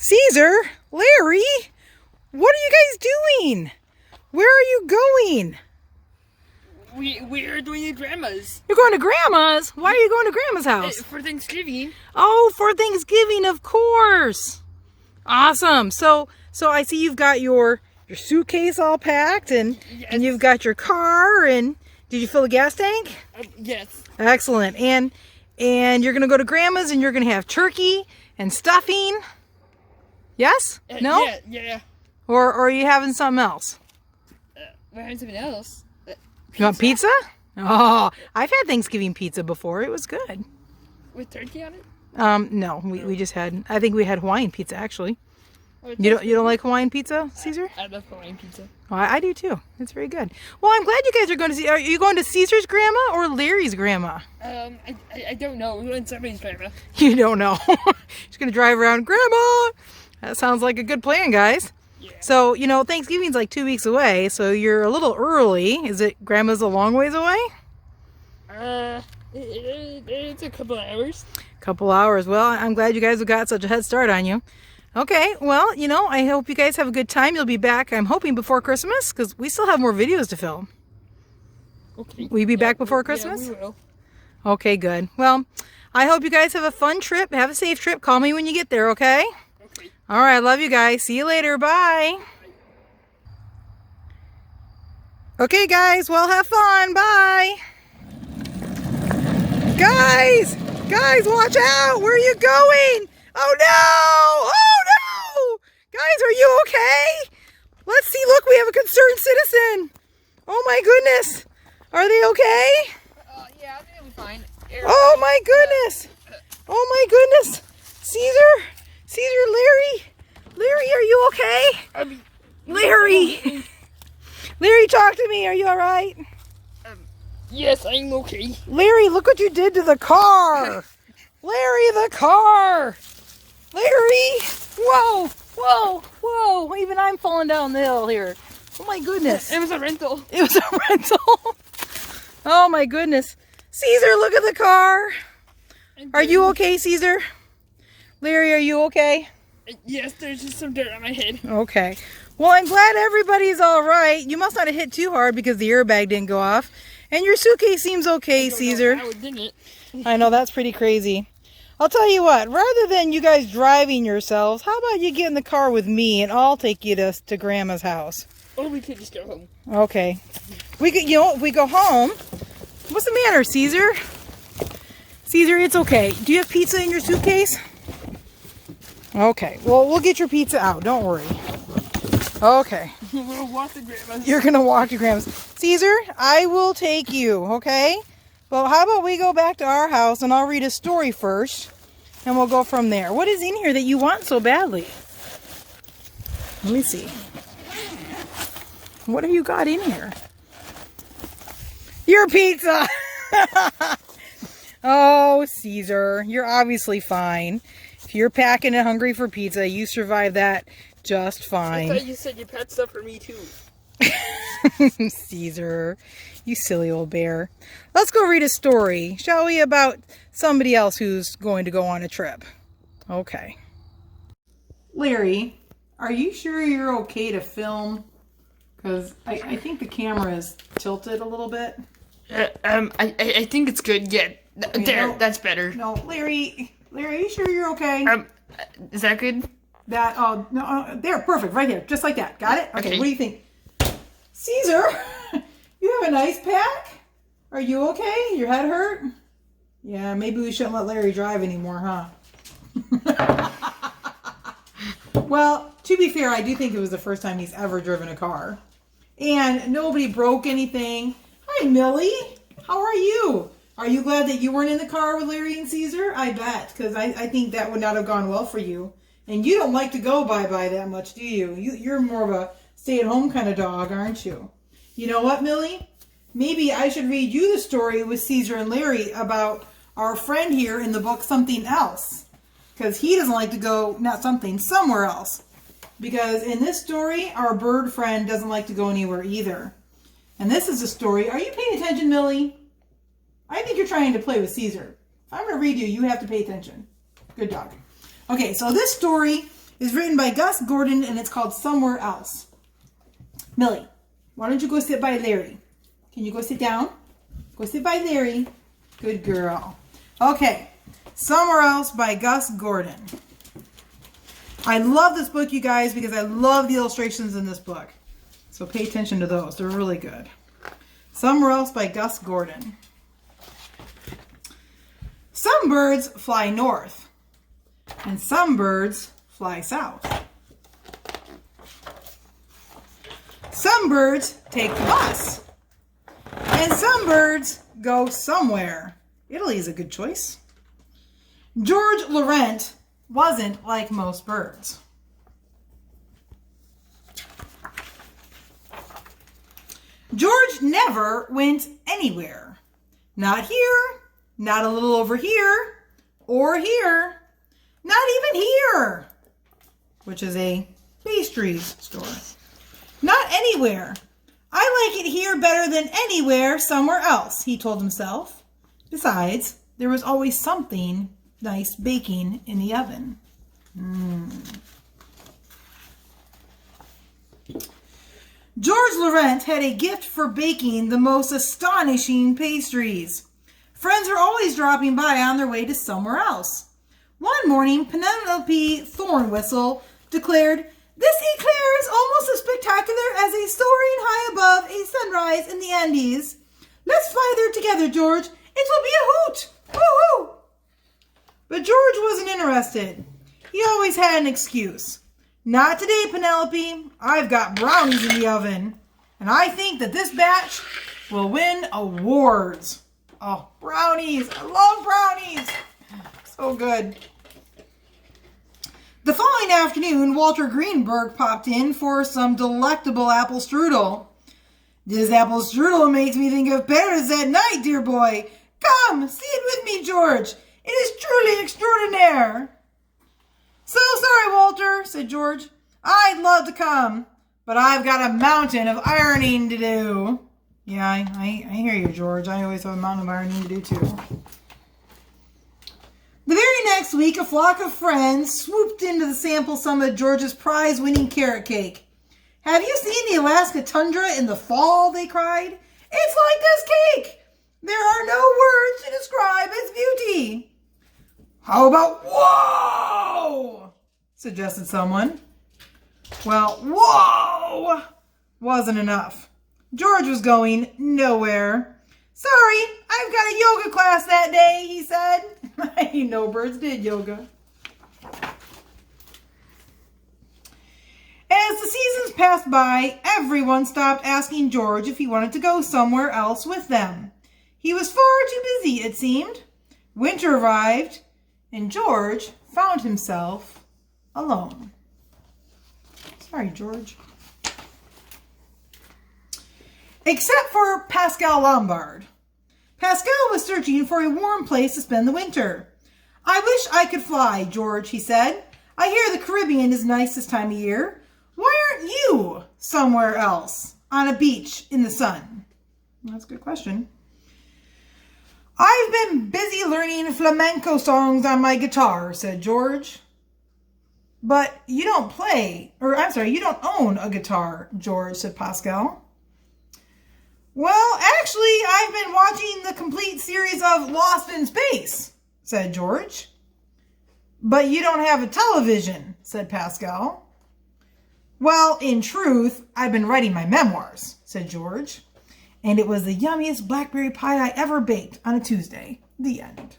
Caesar, Larry, what are you guys doing? Where are you going? We are doing the grandma's. You're going to Grandma's? Why are you going to Grandma's house? For Thanksgiving. Oh, for Thanksgiving, of course. Awesome. So I see you've got your suitcase all packed and you've got your car, and did you fill the gas tank? Yes. Excellent. And you're going to go to Grandma's and you're going to have turkey and stuffing. Yes? No? Yeah. Or are you having something else? We're having something else. You want pizza? Oh, I've had Thanksgiving pizza before. It was good. With turkey on it? No, we just had, I think we had Hawaiian pizza actually. Oh, You don't like Hawaiian pizza, Caesar? I love Hawaiian pizza. Oh, I do too. It's very good. Well, I'm glad you guys are going to see. Are you going to Caesar's grandma or Larry's grandma? I don't know. We're going to somebody's grandma. You don't know. She's going to drive around, Grandma. That sounds like a good plan, guys. Yeah. So, Thanksgiving's like 2 weeks away, so you're a little early. Is it Grandma's a long ways away? It's a couple of hours. Couple hours. Well, I'm glad you guys have got such a head start on you. Okay, well, I hope you guys have a good time. You'll be back, I'm hoping, before Christmas, because we still have more videos to film. Okay. Will you be back before Christmas? Yeah, we will. Okay, good. Well, I hope you guys have a fun trip. Have a safe trip. Call me when you get there, okay? Okay. All right, love you guys. See you later. Bye. Okay, guys, well, have fun. Bye. Guys, watch out. Where are you going? Oh, no. Oh, no. Guys, are you okay? Let's see. Look, we have a concerned citizen. Oh, my goodness. Are they okay? Yeah, they'll be fine. Oh, my goodness. Oh, my goodness. Caesar, Larry, are you okay? Larry, talk to me. Are you all right? Yes, I'm okay. Larry, look what you did to the car. Larry, the car. Larry. Whoa. Even I'm falling down the hill here. Oh, my goodness. It was a rental. It was a rental. Oh, my goodness. Caesar, look at the car. Are you okay, Caesar? Larry, are you okay? Yes, there's just some dirt on my head. Okay. Well, I'm glad everybody's all right. You must not have hit too hard because the airbag didn't go off. And your suitcase seems okay, Caesar. How it didn't. I know, that's pretty crazy. I'll tell you what, rather than you guys driving yourselves, how about you get in the car with me and I'll take you to Grandma's house? Or we could just go home. Okay. We could, if we go home, what's the matter, Caesar? Caesar, it's okay. Do you have pizza in your suitcase? Okay. Well, we'll get your pizza out. Don't worry. Okay. We're going to walk to Grandma's. You're going to walk to Grandma's. Caesar, I will take you, okay? Well, how about we go back to our house and I'll read a story first and we'll go from there. What is in here that you want so badly? Let me see. What have you got in here? Your pizza! Oh, Caesar, you're obviously fine. If you're packing and hungry for pizza, you survive that just fine. I thought you said you packed stuff for me too. Caesar, you silly old bear. Let's go read a story, shall we, about somebody else who's going to go on a trip. Okay. Larry, are you sure you're okay to film? Because I think the camera is tilted a little bit. I think it's good. Yeah, that's better. No, Larry, are you sure you're okay? Is that good? There, perfect, right there, just like that. Got it? Okay. Okay. What do you think? Caesar, you have a nice pack? Are you okay? Your head hurt? Yeah, maybe we shouldn't let Larry drive anymore, huh? Well, to be fair, I do think it was the first time he's ever driven a car. And nobody broke anything. Hi, Millie. How are you? Are you glad that you weren't in the car with Larry and Caesar? I bet, because I think that would not have gone well for you. And you don't like to go bye-bye that much, do you? You're more of a stay-at-home kind of dog, aren't you? You know what, Millie? Maybe I should read you the story with Caesar and Larry about our friend here in the book Something Else. Because he doesn't like to go, not something, somewhere else. Because in this story, our bird friend doesn't like to go anywhere either. And this is a story. Are you paying attention, Millie? I think you're trying to play with Caesar. If I'm going to read you, you have to pay attention. Good dog. Okay, so this story It's written by Gus Gordon, and it's called Somewhere Else. Millie, why don't you go sit by Larry? Can you go sit down? Go sit by Larry. Good girl. Okay, Somewhere Else by Gus Gordon. I love this book, you guys, because I love the illustrations in this book. So pay attention to those. They're really good. Somewhere Else by Gus Gordon. Some birds fly north, and some birds fly south. Some birds take the bus, and some birds go somewhere. Italy is a good choice. George Laurent wasn't like most birds. George never went anywhere. Not here, not a little over here, or here, not even here, which is a pastries store. Not anywhere. I like it here better than anywhere somewhere else, he told himself. Besides, there was always something nice baking in the oven. George Laurent had a gift for baking the most astonishing pastries. Friends were always dropping by on their way to somewhere else. One morning, Penelope Thornwhistle declared, "This eclair is almost as spectacular as a soaring high above a sunrise in the Andes. Let's fly there together, George. It will be a hoot! Woo-hoo!" But George wasn't interested. He always had an excuse. "Not today, Penelope. I've got brownies in the oven, and I think that this batch will win awards." Oh, brownies. I love brownies. So good. The following afternoon, Walter Greenberg popped in for some delectable apple strudel. "This apple strudel makes me think of Paris at night, dear boy. Come, see it with me, George. It is truly extraordinaire." "So sorry, Walter," said George. "I'd love to come, but I've got a mountain of ironing to do." Yeah, I hear you, George. I always have a mountain of ironing to do, too. The very next week, a flock of friends swooped into the sample some of George's prize-winning carrot cake. "Have you seen the Alaska tundra in the fall?" they cried. "It's like this cake. There are no words to describe its beauty." "How about whoa?" suggested someone. Well, whoa wasn't enough. George was going nowhere. "Sorry, I've got a yoga class that day," he said. No birds did yoga. As the seasons passed by, everyone stopped asking George if he wanted to go somewhere else with them. He was far too busy, it seemed. Winter arrived, and George found himself alone. Sorry, George. Except for Pascal Lombard. Pascal was searching for a warm place to spend the winter. "I wish I could fly, George," he said. "I hear the Caribbean is nice this time of year. Why aren't you somewhere else on a beach in the sun?" That's a good question. "I've been busy learning flamenco songs on my guitar," said George. "But you don't you don't own a guitar, George," said Pascal. "Well, actually, I've been watching the complete series of Lost in Space," said George. "But you don't have a television," said Pascal. "Well, in truth, I've been writing my memoirs," said George. "And it was the yummiest blackberry pie I ever baked on a Tuesday." The end.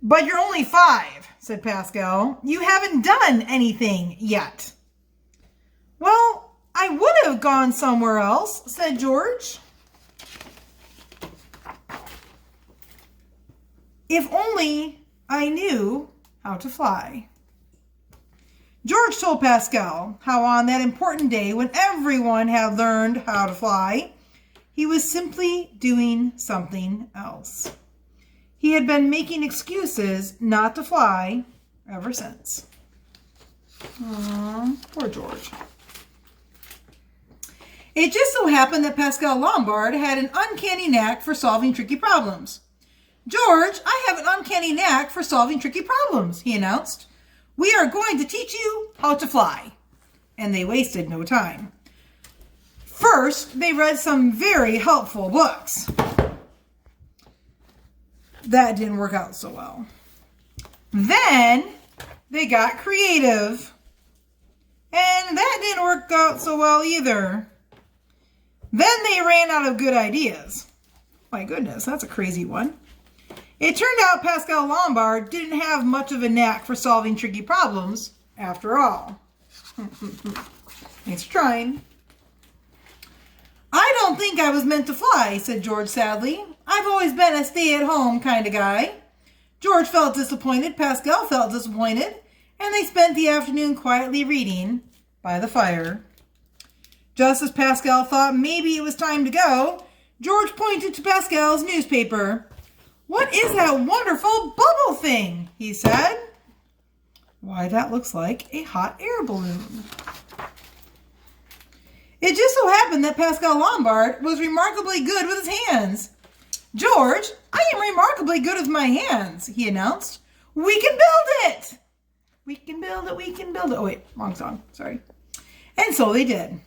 "But you're only 5, said Pascal. "You haven't done anything yet." "Well, I would have gone somewhere else," said George. "If only I knew how to fly." George told Pascal how on that important day when everyone had learned how to fly, he was simply doing something else. He had been making excuses not to fly ever since. Aww, poor George. It just so happened that Pascal Lombard had an uncanny knack for solving tricky problems. "George, I have an uncanny knack for solving tricky problems," he announced. We are going to teach you how to fly. And they wasted no time. First, they read some very helpful books. That didn't work out so well. Then, they got creative. And that didn't work out so well either. Then they ran out of good ideas. My goodness, that's a crazy one. It turned out Pascal Lombard didn't have much of a knack for solving tricky problems, after all. Thanks for trying. I don't think I was meant to fly, said George sadly. I've always been a stay-at-home kind of guy. George felt disappointed, Pascal felt disappointed, and they spent the afternoon quietly reading by the fire. Just as Pascal thought maybe it was time to go, George pointed to Pascal's newspaper. What is that wonderful bubble thing? He said. Why, that looks like a hot air balloon. It just so happened that Pascal Lombard was remarkably good with his hands. George, I am remarkably good with my hands, he announced. We can build it. We can build it, we can build it. Oh wait, wrong song, sorry. And so they did.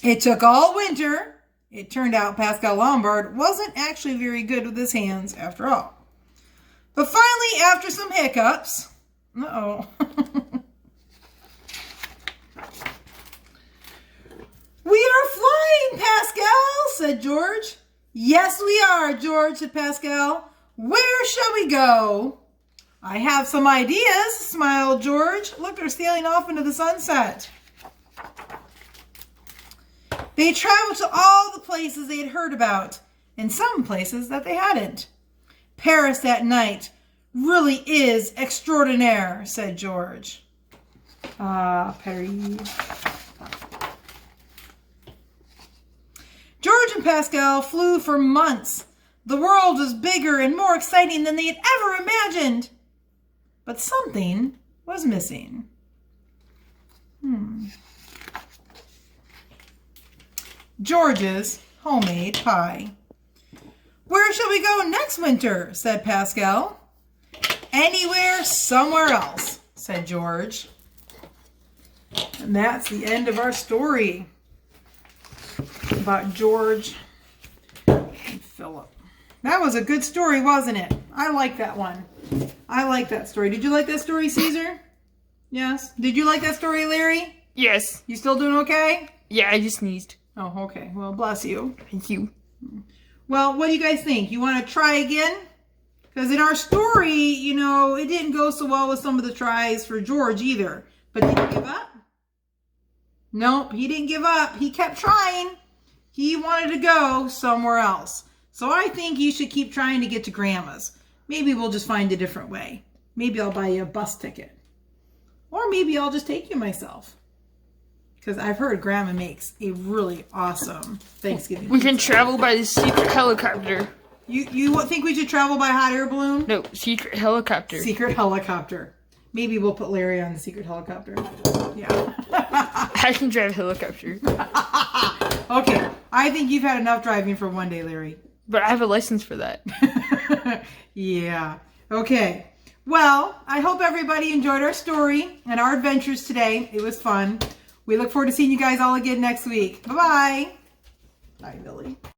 It took all winter. It turned out Pascal Lombard wasn't actually very good with his hands after all. But finally, after some hiccups, uh-oh. We are flying, Pascal, said George. Yes, we are, George, said Pascal. Where shall we go? I have some ideas, smiled George. Look, they're sailing off into the sunset. They traveled to all the places they had heard about, and some places that they hadn't. Paris at night really is extraordinaire, said George. Ah, Paris. George and Pascal flew for months. The world was bigger and more exciting than they had ever imagined. But something was missing. George's homemade pie. Where shall we go next winter? Said Pascal. Anywhere, somewhere else, said George. And that's the end of our story about George and Philip. That was a good story, wasn't it? I like that one. I like that story. Did you like that story, Caesar? Yes. Did you like that story, Larry? Yes. You still doing okay? Yeah, I just sneezed. Oh, okay. Well, bless you. Thank you. Well, what do you guys think? You want to try again? Because in our story, you know, it didn't go so well with some of the tries for George either. But did he give up? Nope, he didn't give up. He kept trying. He wanted to go somewhere else. So I think you should keep trying to get to Grandma's. Maybe we'll just find a different way. Maybe I'll buy you a bus ticket. Or maybe I'll just take you myself. Because I've heard Grandma makes a really awesome Thanksgiving We can pizza. travel by the secret helicopter. You think we should travel by hot air balloon? No, secret helicopter. Secret helicopter. Maybe we'll put Larry on the secret helicopter. Yeah. I can drive a helicopter. Okay. I think you've had enough driving for one day, Larry. But I have a license for that. Yeah. Okay. Well, I hope everybody enjoyed our story and our adventures today. It was fun. We look forward to seeing you guys all again next week. Bye-bye. Bye, Billy.